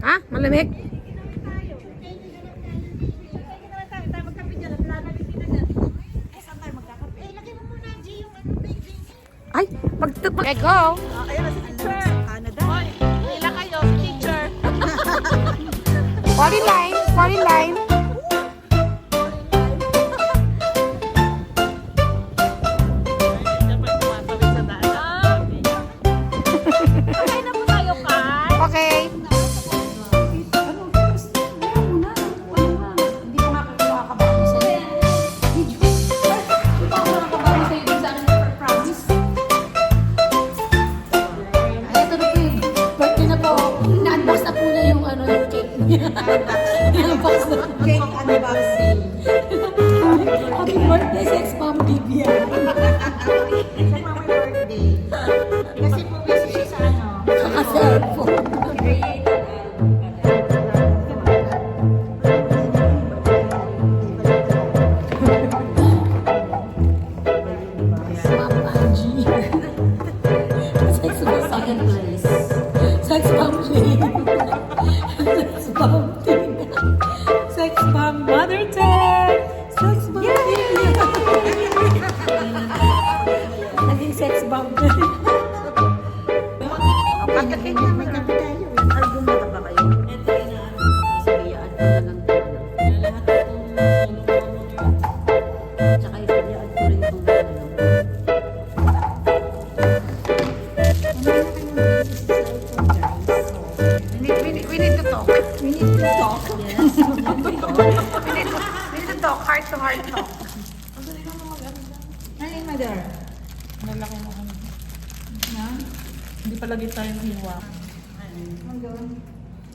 Ha? Malamig? Ay, okay, go! Ayan na si teacher. Canada. Pila kayo, si teacher. Fall in line, fall in line. Okay na po tayo, Kai. Okay. Cake unboxing. Happy birthday, Sex Bomb Vivian. Sa mama birthday. Kasi po busy siya sa ano. Naka-cellphone. Mom Angie. Sex Bomb second place. Sex Bomb Jane. Sex Bomb Tina. Sex Bomb Mother Ted. Sex Bomb Vivian. Naging Sex Bomb. Pagkakin niya, may kape tayo. Album na ba kayo? Ito yung sabihan ko na lang. Lahat itong tsaka isabihan ko rin itong We need to talk. We need to talk. Yes. We need to talk, heart to heart talk. Ay, mother. Malaki mo kami. Na? Hindi pa lagi tayo nahiwa.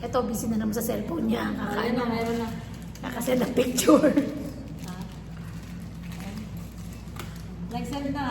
Ito, busy na naman sa cellphone niya. Ayun na, meron na. Kakasend ng picture. Like, send na.